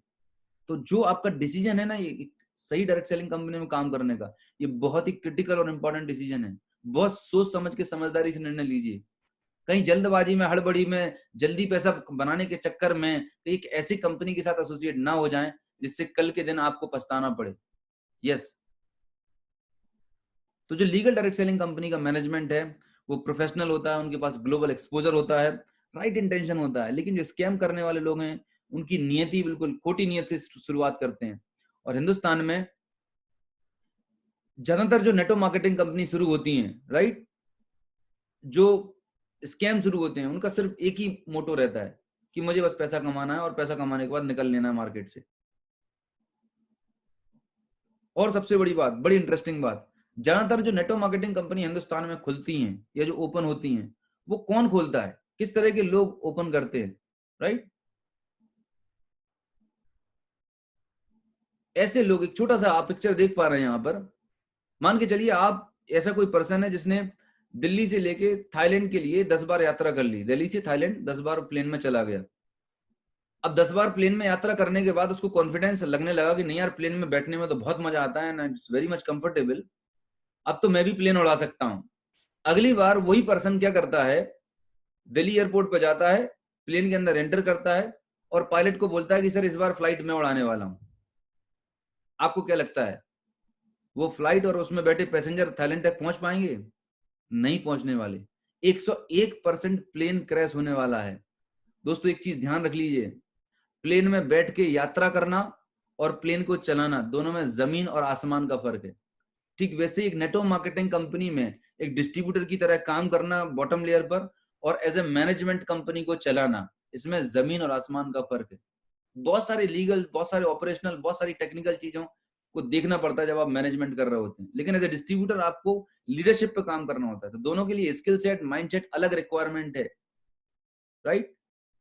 तो जो आपका डिसीजन है ना, ये सही डायरेक्ट सेलिंग कंपनी में काम करने का, ये बहुत ही क्रिटिकल और इंपॉर्टेंट डिसीजन है। बहुत सोच समझ के, समझदारी से निर्णय लीजिए। कहीं जल्दबाजी में, हड़बड़ी में, जल्दी पैसा बनाने के चक्कर में एक ऐसी कंपनी के साथ एसोसिएट ना हो जाएं जिससे कल के दिन आपको पछताना पड़े। यस, तो जो लीगल डायरेक्ट सेलिंग कंपनी का मैनेजमेंट है, वो प्रोफेशनल होता है, उनके पास ग्लोबल एक्सपोजर होता है, राइट इंटेंशन होता है। लेकिन जो स्कैम करने वाले लोग हैं, उनकी नियति बिल्कुल खोटी नियत से शुरुआत करते हैं। और हिंदुस्तान में ज्यादातर जो नेटवर्क मार्केटिंग कंपनी शुरू होती हैं, राइट, जो स्कैम शुरू होते हैं, उनका सिर्फ एक ही मोटो रहता है कि मुझे बस पैसा कमाना है, और पैसा कमाने के बाद निकल लेना है मार्केट से। और सबसे बड़ी बात, बड़ी इंटरेस्टिंग बात, ज्यादातर जो नेटवर्क मार्केटिंग कंपनी हिंदुस्तान में खुलती हैं या जो ओपन होती हैं, वो कौन खोलता है, किस तरह के लोग ओपन करते हैं, राइट। ऐसे लोग, एक छोटा सा आप पिक्चर देख पा रहे हैं यहाँ पर, मान के चलिए आप ऐसा कोई पर्सन है जिसने दिल्ली से लेके थाईलैंड के लिए 10 बार यात्रा कर ली, दिल्ली से थाईलैंड 10 बार प्लेन में चला गया। अब 10 बार प्लेन में यात्रा करने के बाद उसको कॉन्फिडेंस लगने लगा कि नहीं यार, प्लेन में बैठने में तो बहुत मजा आता है ना, इट्स वेरी मच कंफर्टेबल, अब तो मैं भी प्लेन उड़ा सकता हूँ। अगली बार वही पर्सन क्या करता है, दिल्ली एयरपोर्ट पे जाता है, प्लेन के अंदर एंटर करता है और पायलट को बोलता है कि सर इस बार फ्लाइट मैं उड़ाने वाला हूं। आपको क्या लगता है, वो फ्लाइट और उसमें बैठे पैसेंजर थाईलैंड तक पहुंच पाएंगे? नहीं पहुंचने वाले। 101% प्लेन क्रैश होने वाला है। दोस्तों एक चीज ध्यान रख लीजिए, प्लेन में बैठ के यात्रा करना और प्लेन को चलाना, दोनों में जमीन और आसमान का फर्क है। ठीक वैसे एक नेटवर्क मार्केटिंग कंपनी में एक डिस्ट्रीब्यूटर की तरह काम करना बॉटम लेयर पर, और एज ए मैनेजमेंट कंपनी को चलाना, इसमें जमीन और आसमान का फर्क है। बहुत सारे लीगल, बहुत सारे ऑपरेशनल, बहुत सारी टेक्निकल चीजों को देखना पड़ता है जब आप मैनेजमेंट कर रहे होते हैं, लेकिन एज ए डिस्ट्रीब्यूटर आपको लीडरशिप पे काम करना होता है। तो दोनों के लिए स्किल सेट, माइंडसेट अलग रिक्वायरमेंट है, राइट।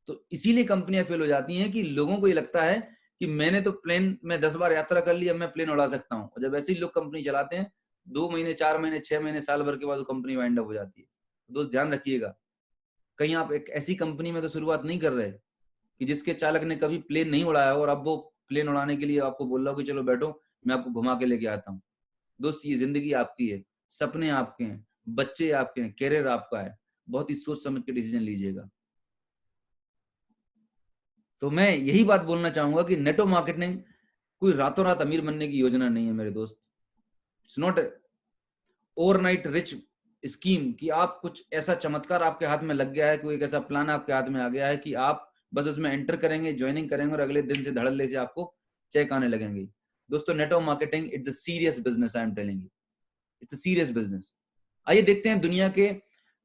तो इसीलिए कंपनियां फेल हो जाती हैं कि लोगों को ये लगता है कि मैंने तो प्लेन में 10 बार यात्रा कर ली, अब मैं प्लेन उड़ा सकता हूँ। और जब ऐसे ही लोग कंपनी चलाते हैं, 2 महीने, 4 महीने, 6 महीने, साल भर के बाद वो कंपनी वाइंड अप हो जाती है। तो दोस्त ध्यान रखिएगा, कहीं आप एक ऐसी कंपनी में तो शुरुआत नहीं कर रहे कि जिसके चालक ने कभी प्लेन नहीं उड़ाया हो और अब वो प्लेन उड़ाने के लिए आपको बोल रहा हो कि चलो बैठो मैं आपको घुमा के लेके आता हूँ। दोस्त ये जिंदगी आपकी है, सपने आपके हैं, बच्चे आपके हैं, कैरियर आपका है, बहुत ही सोच समझ के डिसीजन लीजिएगा। तो मैं यही बात बोलना चाहूंगा कि नेटवर्क मार्केटिंग कोई रातों रात अमीर बनने की योजना नहीं है मेरे दोस्त। It's not overnight rich scheme कि आप कुछ ऐसा चमत्कार आपके हाथ में लग गया है, कोई एक ऐसा प्लान आपके हाथ में आ गया है कि आप बस उसमें एंटर करेंगे, ज्वाइनिंग करेंगे और अगले दिन से धड़ल्ले से आपको चेक आने लगेंगे। दोस्तों network marketing it's a serious business, I am telling you, it's a serious business. आइए देखते हैं दुनिया के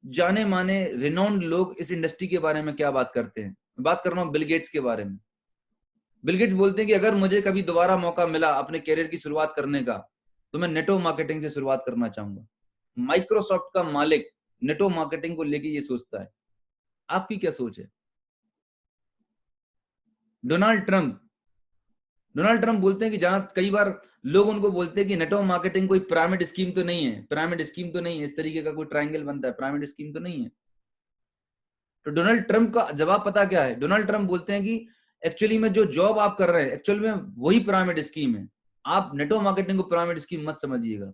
जाने माने रिनाउंड लोग इस इंडस्ट्री के बारे में क्या बात करते हैं। बात कर रहा हूं बिल गेट्स के बारे में। बिल गेट्स बोलते हैं कि अगर मुझे कभी दोबारा मौका मिला अपने कैरियर की शुरुआत करने का, तो मैं नेटवर्क मार्केटिंग से शुरुआत करना चाहूंगा। माइक्रोसॉफ्ट का मालिक नेटवर्क मार्केटिंग को लेके ये सोचता है। आपकी क्या सोच है? डोनाल्ड ट्रंप, डोनाल्ड ट्रंप बोलते हैं कि जहां कई बार लोग उनको बोलते हैं कि नेटवर्क मार्केटिंग कोई पिरामिड स्कीम तो नहीं है, पिरामिड स्कीम तो नहीं है, इस तरीके का कोई ट्रायंगल बनता है, पिरामिड स्कीम तो नहीं है। तो डोनाल्ड ट्रंप का जवाब पता क्या है? डोनाल्ड ट्रंप बोलते हैं कि एक्चुअली में जो जॉब आप कर रहे हैं एक्चुअल में वही पिरामिड स्कीम है। आप नेटवर्क मार्केटिंग को पिरामिड स्कीम मत समझिएगा,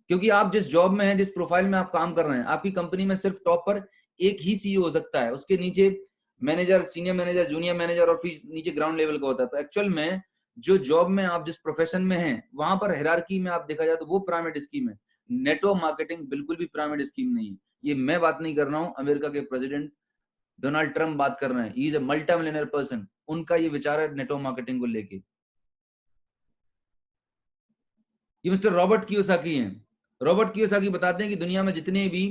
क्योंकि आप जिस जॉब में हैं, जिस प्रोफाइल में आप काम कर रहे हैं, आपकी कंपनी में सिर्फ टॉप पर एक ही सीईओ हो सकता है, उसके नीचे manager, senior manager, junior manager और फिर नीचे ग्राउंड लेवल का होता है। तो एक्चुअल में जो जॉब में आप जिस प्रोफेशन में हैं, वहां पर हायरार्की में आप देखा जाए तो वो पिरामिड स्कीम है। नेटवर्क मार्केटिंग बिल्कुल भी पिरामिड स्कीम नहीं है। ये मैं बात नहीं कर रहा हूं, अमेरिका के प्रेसिडेंट डोनाल्ड ट्रंप बात कर रहे हैं। He is a multi millionaire person, उनका ये विचार है नेटवर्क मार्केटिंग को लेके। ये मिस्टर रॉबर्ट कियोसाकी हैं। रॉबर्ट कियोसाकी बताते हैं कि दुनिया में जितने भी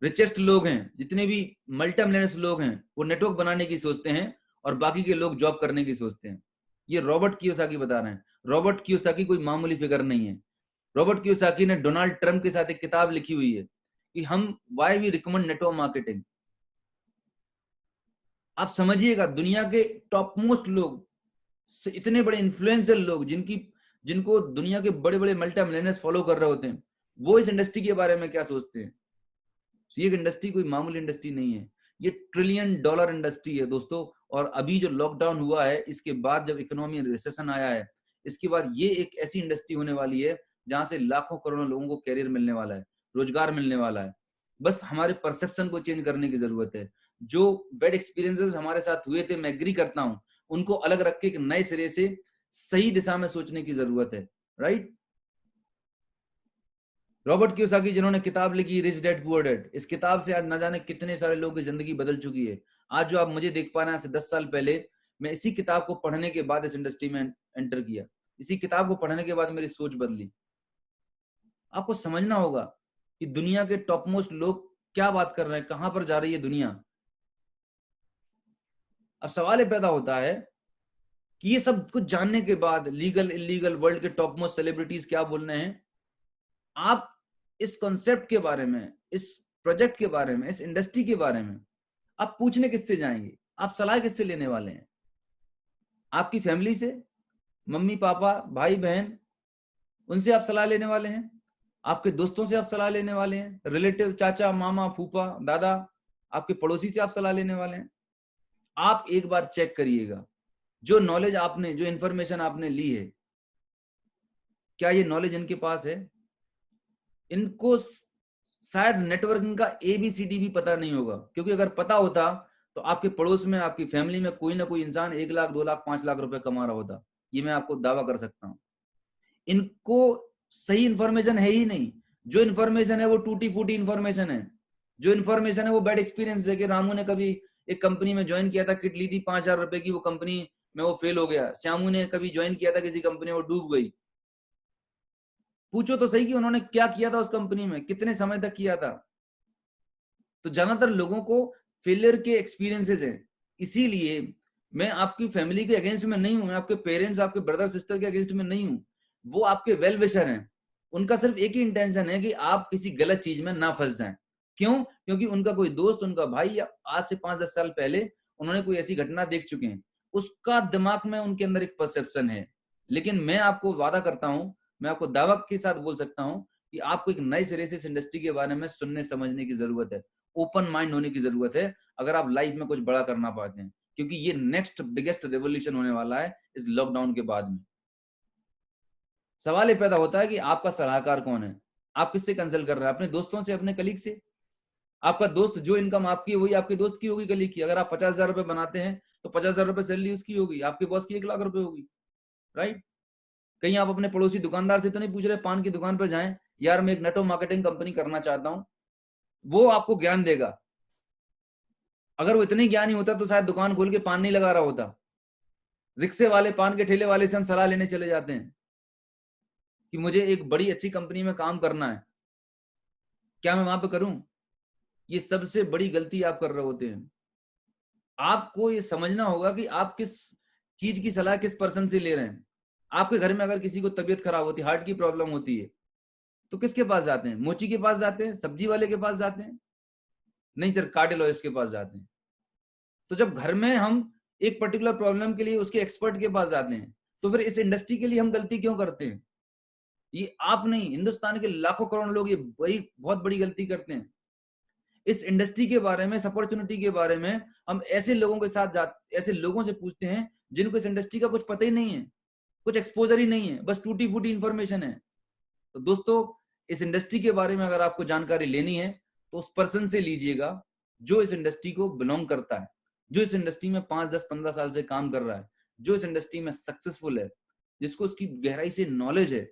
रिचेस्ट लोग हैं, जितने भी मल्टी मिलियनर्स लोग हैं, वो नेटवर्क बनाने की सोचते हैं और बाकी के लोग जॉब करने की सोचते हैं। ये रॉबर्ट कियोसाकी बता रहे हैं। रॉबर्ट कियोसाकी कोई मामूली फिगर नहीं है। रॉबर्ट कियोसाकी ने डोनाल्ड ट्रंप के साथ एक किताब लिखी हुई है कि हम why we recommend network marketing. आप समझिएगा, दुनिया के टॉप मोस्ट लोग, इतने बड़े इन्फ्लुएंसर लोग जिनको दुनिया के बड़े बड़े मल्टी मिलियनर्स फॉलो कर रहे होते हैं, वो इस इंडस्ट्री के बारे में क्या सोचते हैं। ये इंडस्ट्री कोई मामूली इंडस्ट्री नहीं है, ये $1 ट्रिलियन इंडस्ट्री है दोस्तों। और अभी जो लॉकडाउन हुआ है, इसके बाद जब इकोनॉमी रिसेशन आया है, इसके बाद ये एक ऐसी इंडस्ट्री होने वाली है जहां से लाखों करोड़ों लोगों को कैरियर मिलने वाला है, रोजगार मिलने वाला है। बस हमारे परसेप्शन को चेंज करने की जरूरत है। जो बैड एक्सपीरियंसेस हमारे साथ हुए थे, मैं एग्री करता हूं, उनको अलग रख के एक नए सिरे से सही दिशा में सोचने की जरूरत है, राइट। रॉबर्ट कियोसाकी जिन्होंने किताब लिखी रिच डैड पुअर डैड, इस किताब से आज न जाने कितने सारे लोगों की जिंदगी बदल चुकी है। आज जो आप मुझे देख पा रहे हैं, 10 साल पहले मैं इसी किताब को पढ़ने के बाद इस इंडस्ट्री में एंटर किया। इसी किताब को पढ़ने के बाद मेरी सोच बदली। आपको समझना होगा कि दुनिया के टॉप मोस्ट लोग क्या बात कर रहे हैं, कहां पर जा रही है दुनिया। अब सवाल ये पैदा होता है कि ये सब कुछ जानने के बाद लीगल इलीगल वर्ल्ड के टॉप मोस्ट सेलिब्रिटीज क्या बोल रहे हैं, आप इस कॉन्सेप्ट के बारे में, इस प्रोजेक्ट के बारे में, इस इंडस्ट्री के बारे में आप पूछने किससे जाएंगे? आप सलाह किससे लेने वाले हैं? आपकी फैमिली से, मम्मी पापा भाई बहन, उनसे आप सलाह लेने वाले हैं? आपके दोस्तों से आप सलाह लेने वाले हैं? रिलेटिव, चाचा मामा फूफा दादा, आपके पड़ोसी से आप सलाह लेने वाले हैं? आप एक बार चेक करिएगा, जो नॉलेज आपने, जो इंफॉर्मेशन आपने ली है, क्या ये नॉलेज इनके पास है? इनको शायद नेटवर्किंग का ABCD भी पता नहीं होगा, क्योंकि अगर पता होता तो आपके पड़ोस में, आपकी फैमिली में कोई ना कोई इंसान 1 लाख, 2 लाख, 5 लाख रुपए कमा रहा होता। ये मैं आपको दावा कर सकता हूं। इनको सही इंफॉर्मेशन है ही नहीं। जो इंफॉर्मेशन है वो टूटी फूटी इंफॉर्मेशन है। जो इंफॉर्मेशन है वो बैड एक्सपीरियंस है कि रामू ने कभी एक कंपनी में ज्वाइन किया था, किट ली थी 5,000 रुपए की, वो कंपनी में वो फेल हो गया। श्यामू ने कभी ज्वाइन किया था किसी कंपनी में, वो डूब गई। पूछो तो सही कि उन्होंने क्या किया था उस कंपनी में, कितने समय तक किया था। तो ज्यादातर लोगों को फेलियर के एक्सपीरियंसेस हैं। इसीलिए मैं आपकी फैमिली के अगेंस्ट में नहीं हूं, मैं आपके पेरेंट्स, आपके ब्रदर सिस्टर के अगेंस्ट में नहीं हूं। वो आपके वेल विशर हैं। उनका सिर्फ एक ही इंटेंशन है कि आप किसी गलत चीज में ना फंस जाएं। क्यों? क्योंकि उनका कोई दोस्त, उनका भाई, या आज से 5-10 साल पहले उन्होंने कोई ऐसी घटना देख चुके हैं। उसका दिमाग में उनके अंदर एक परसेप्शन है। लेकिन मैं आपको वादा करता हूं, मैं आपको दावा के साथ बोल सकता हूं कि आपको एक नए सिरे से इस इंडस्ट्री के बारे में सुनने समझने की जरूरत है। ओपन माइंड होने की जरूरत है, अगर आप लाइफ में कुछ बड़ा करना पाते हैं। क्योंकि ये नेक्स्ट बिगेस्ट रेवोल्यूशन होने वाला है इस लॉकडाउन के बाद में। सवाल ये पैदा होता है कि आपका सलाहकार कौन है? आप किससे कंसल्ट कर रहे हैं? अपने दोस्तों से, अपने कलीग से? आपका दोस्त जो इनकम आपकी है वही आपके दोस्त की होगी, कलीग की। अगर आप 50,000 रुपए बनाते हैं तो 50,000 रुपए सैलरी उसकी होगी, आपके बॉस की 1 लाख रुपए होगी। राइट? कहीं आप अपने पड़ोसी दुकानदार से तो नहीं पूछ रहे, पान की दुकान पर जाएं, यार मैं एक नेटवर्क मार्केटिंग कंपनी करना चाहता हूं, वो आपको ज्ञान देगा। अगर वो इतनी ज्ञानी होता तो शायद दुकान खोल के पान नहीं लगा रहा होता। रिक्शे वाले, पान के ठेले वाले से हम सलाह लेने चले जाते हैं कि मुझे एक बड़ी अच्छी कंपनी में काम करना है, क्या मैं वहां पे करूं? ये सबसे बड़ी गलती आप कर रहे होते हैं। आपको ये समझना होगा कि आप किस चीज की सलाह किस पर्सन से ले रहे हैं। आपके घर में अगर किसी को तबीयत खराब होती है, हार्ट की प्रॉब्लम होती है, तो किसके पास जाते हैं? मोची के पास जाते हैं? सब्जी वाले के पास जाते हैं? नहीं सर, कार्डियोलॉजिस्ट के पास जाते हैं। तो जब घर में हम एक पर्टिकुलर प्रॉब्लम के लिए उसके एक्सपर्ट के पास जाते हैं, तो फिर इस इंडस्ट्री के लिए हम गलती क्यों करते हैं? ये आप नहीं, हिंदुस्तान के लाखों करोड़ लोग ये बड़ी बहुत बड़ी गलती करते हैं। इस इंडस्ट्री के बारे में, इस अपॉर्चुनिटी के बारे में हम ऐसे लोगों के साथ ऐसे लोगों से पूछते हैं जिनको इस इंडस्ट्री का कुछ पता ही नहीं है, कुछ एक्सपोजर ही नहीं है, बस टूटी फूटी इंफॉर्मेशन है। तो दोस्तों, इस इंडस्ट्री के बारे में अगर आपको जानकारी लेनी है तो उस पर्सन से लीजिएगा जो इस इंडस्ट्री को बिलोंग करता है, जो इस इंडस्ट्री में 5, 10, 15 साल से काम कर रहा है, जो इस इंडस्ट्री में सक्सेसफुल है, जिसको उसकी गहराई से नॉलेज है।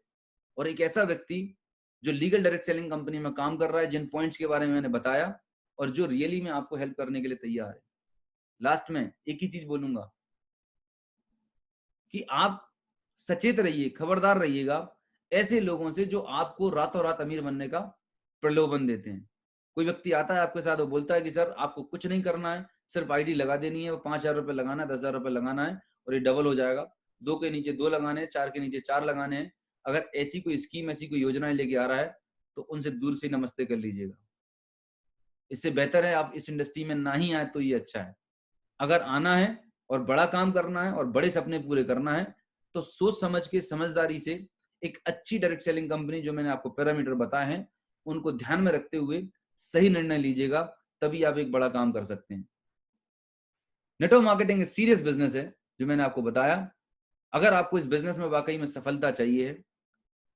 और एक ऐसा व्यक्ति जो लीगल डायरेक्ट सेलिंग कंपनी में काम कर रहा है, जिन पॉइंट्स के बारे में मैंने बताया, और जो रियली में आपको हेल्प करने के लिए तैयार है। लास्ट में एक ही चीज बोलूंगा कि आप सचेत रहिए, खबरदार रहिएगा ऐसे लोगों से जो आपको रातों रात अमीर बनने का प्रलोभन देते हैं। कोई व्यक्ति आता है आपके साथ, वो बोलता है कि सर आपको कुछ नहीं करना है, सिर्फ आईडी लगा देनी है, वो 5,000 रुपए लगाना है, 10,000 रुपए लगाना है और ये डबल हो जाएगा। 2 के नीचे 2 लगाने हैं, 4 के नीचे 4 लगाने हैं। अगर ऐसी कोई स्कीम, ऐसी कोई योजनाएं लेके आ रहा है तो उनसे दूर से नमस्ते कर लीजिएगा। इससे बेहतर है आप इस इंडस्ट्री में ना ही आए तो ये अच्छा है। अगर आना है और बड़ा काम करना है और बड़े सपने पूरे करना है तो सोच समझ के, समझदारी से एक अच्छी डायरेक्ट सेलिंग कंपनी, जो मैंने आपको पैरामीटर बताए हैं, उनको ध्यान में रखते हुए सही निर्णय लीजिएगा, तभी आप एक बड़ा काम कर सकते हैं। नेटवर्क मार्केटिंग एक सीरियस बिजनेस है, जो मैंने आपको बताया। अगर आपको इस बिजनेस में वाकई में सफलता चाहिए है,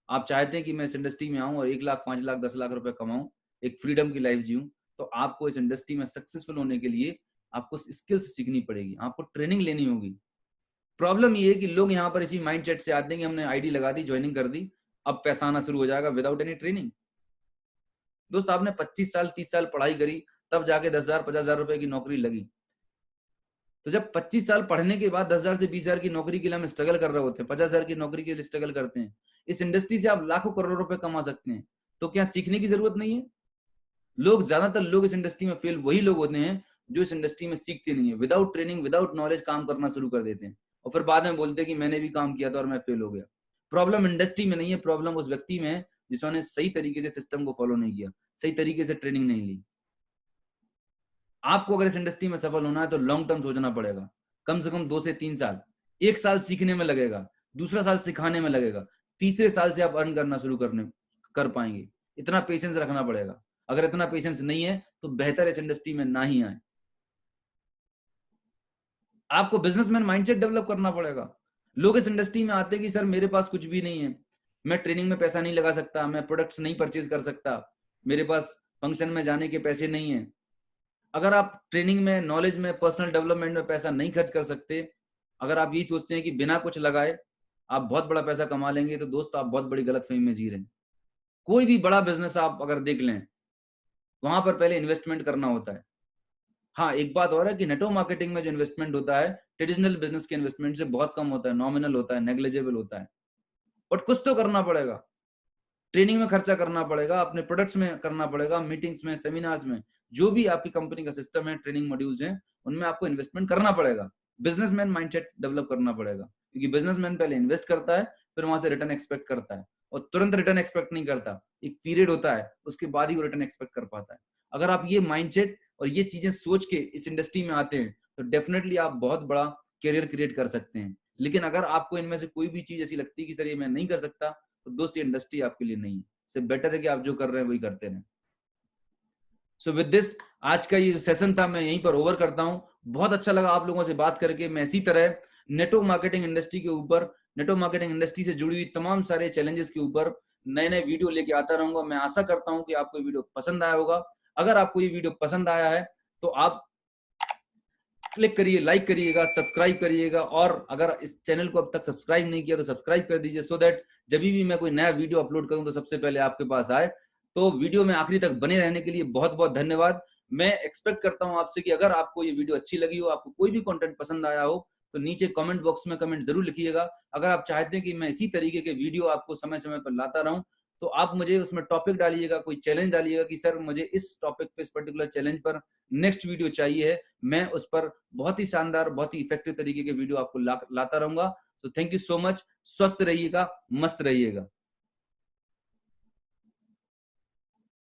आप चाहते हैं कि मैं इस इंडस्ट्री में आऊं और 1 लाख, 5 लाख, 10 लाख रुपए कमाऊं, एक फ्रीडम की लाइफ जीऊं, तो आपको इस इंडस्ट्री में सक्सेसफुल होने के लिए आपको स्किल्स सीखनी पड़ेगी, आपको ट्रेनिंग लेनी होगी। प्रॉब्लम ये है कि लोग यहाँ पर इसी माइंडसेट से आते हैं कि हमने आईडी लगा दी, ज्वाइनिंग कर दी, अब पैसा आना शुरू हो जाएगा विदाउट एनी ट्रेनिंग। दोस्त, आपने 25 साल 30 साल पढ़ाई करी, तब जाके 10,000 50,000 रुपए की नौकरी लगी। तो जब 25 साल पढ़ने के बाद 10,000 से 20,000 की नौकरी के लिए हम स्ट्रगल कर रहे होते हैं, 50,000 की नौकरी के लिए स्ट्रगल करते हैं, इस इंडस्ट्री से आप लाखों करोड़ों रुपए कमा सकते हैं, तो क्या सीखने की जरूरत नहीं है? ज्यादातर लोग इस इंडस्ट्री में फेल वही लोग होते हैं जो इस इंडस्ट्री में सीखते नहीं है, विदाउट ट्रेनिंग, विदाउट नॉलेज काम करना शुरू कर देते हैं और फिर बाद में बोलते हैं कि मैंने भी काम किया था और मैं फेल हो गया। प्रॉब्लम इंडस्ट्री में नहीं है, प्रॉब्लम उस व्यक्ति में है जिसने सही तरीके से सिस्टम को फॉलो नहीं किया, सही तरीके से ट्रेनिंग नहीं ली। आपको अगर इस इंडस्ट्री में सफल होना है तो लॉन्ग टर्म सोचना पड़ेगा, कम से कम 2 से 3 साल। 1 साल सीखने में लगेगा, दूसरा साल सिखाने में लगेगा, तीसरे साल से आप अर्न करना शुरू कर पाएंगे। इतना पेशेंस रखना पड़ेगा। अगर इतना पेशेंस नहीं है तो बेहतर इस इंडस्ट्री में ना ही आए। आपको बिजनेसमैन माइंडसेट डेवलप करना पड़ेगा। लोग इस इंडस्ट्री में आते हैं कि सर मेरे पास कुछ भी नहीं है, मैं ट्रेनिंग में पैसा नहीं लगा सकता, मैं प्रोडक्ट्स नहीं परचेज कर सकता, मेरे पास फंक्शन में जाने के पैसे नहीं है। अगर आप ट्रेनिंग में, नॉलेज में, पर्सनल डेवलपमेंट में पैसा नहीं खर्च कर सकते, अगर आप यही सोचते हैं कि बिना कुछ लगाए आप बहुत बड़ा पैसा कमा लेंगे, तो दोस्त आप बहुत बड़ी गलतफहमी में जी रहे हैं। कोई भी बड़ा बिजनेस आप अगर देख लें, वहां पर पहले इन्वेस्टमेंट करना होता है। हाँ, एक बात और है कि नेटवर्क मार्केटिंग में जो इन्वेस्टमेंट होता है ट्रेडिशनल बिजनेस के इन्वेस्टमेंट से बहुत कम होता है, नॉमिनल होता है, नेग्लिजिबल होता है। बट कुछ तो करना पड़ेगा, ट्रेनिंग में खर्चा करना पड़ेगा, अपने प्रोडक्ट्स में करना पड़ेगा, मीटिंग्स में, सेमिनार्स में, जो भी आपकी कंपनी का सिस्टम है, ट्रेनिंग मॉड्यूल्स हैं, उनमें आपको इन्वेस्टमेंट करना पड़ेगा। बिजनेसमैन माइंडसेट डेवलप करना पड़ेगा, क्योंकि बिजनेसमैन पहले इन्वेस्ट करता है, फिर वहां से रिटर्न एक्सपेक्ट करता है, और तुरंत रिटर्न एक्सपेक्ट नहीं करता, एक पीरियड होता है, उसके बाद ही वो रिटर्न एक्सपेक्ट कर पाता है। अगर आप ये माइंडसेट और ये चीजें सोच के इस इंडस्ट्री में आते हैं, तो डेफिनेटली आप बहुत बड़ा करियर क्रिएट कर सकते हैं। लेकिन अगर आपको इनमें से कोई भी चीज ऐसी लगती है कि सर ये मैं नहीं कर सकता, तो दोस्त ये इंडस्ट्री आपके लिए नहीं है। इससे बेटर है कि आप जो कर रहे हैं वही करते रहें। सो विद दिस, आज का ये सेशन था मैं यहीं पर ओवर करता हूं। बहुत अच्छा लगा आप लोगों से बात करके। मैं इसी तरह नेटवर्क मार्केटिंग इंडस्ट्री के ऊपर, नेटवर्क मार्केटिंग इंडस्ट्री से जुड़ी हुई तमाम सारे चैलेंजेस के ऊपर नए नए वीडियो लेके आता रहूंगा। मैं आशा करता हूं कि आपको ये वीडियो पसंद आया होगा। अगर आपको ये वीडियो पसंद आया है तो आप क्लिक करिए, लाइक करिएगा, सब्सक्राइब करिएगा, और अगर इस चैनल को अब तक सब्सक्राइब नहीं किया तो सब्सक्राइब कर दीजिए, सो दैट जब भी मैं कोई नया वीडियो अपलोड करूं तो सबसे पहले आपके पास आए। तो वीडियो में आखिरी तक बने रहने के लिए बहुत बहुत धन्यवाद। मैं एक्सपेक्ट करता हूं आपसे कि अगर आपको ये वीडियो अच्छी लगी हो, आपको कोई भी कंटेंट पसंद आया हो, तो नीचे कमेंट बॉक्स में कमेंट जरूर लिखिएगा। अगर आप चाहते हैं कि मैं इसी तरीके के वीडियो आपको समय समय पर लाता रहूं, तो आप मुझे उसमें टॉपिक डालिएगा, कोई चैलेंज डालिएगा कि सर मुझे इस टॉपिक पे, इस पर्टिकुलर चैलेंज पर नेक्स्ट वीडियो चाहिए है। मैं उस पर बहुत ही शानदार, बहुत ही इफेक्टिव तरीके के वीडियो आपको लाता रहूंगा। तो थैंक यू सो मच। स्वस्थ रहिएगा, मस्त रहिएगा।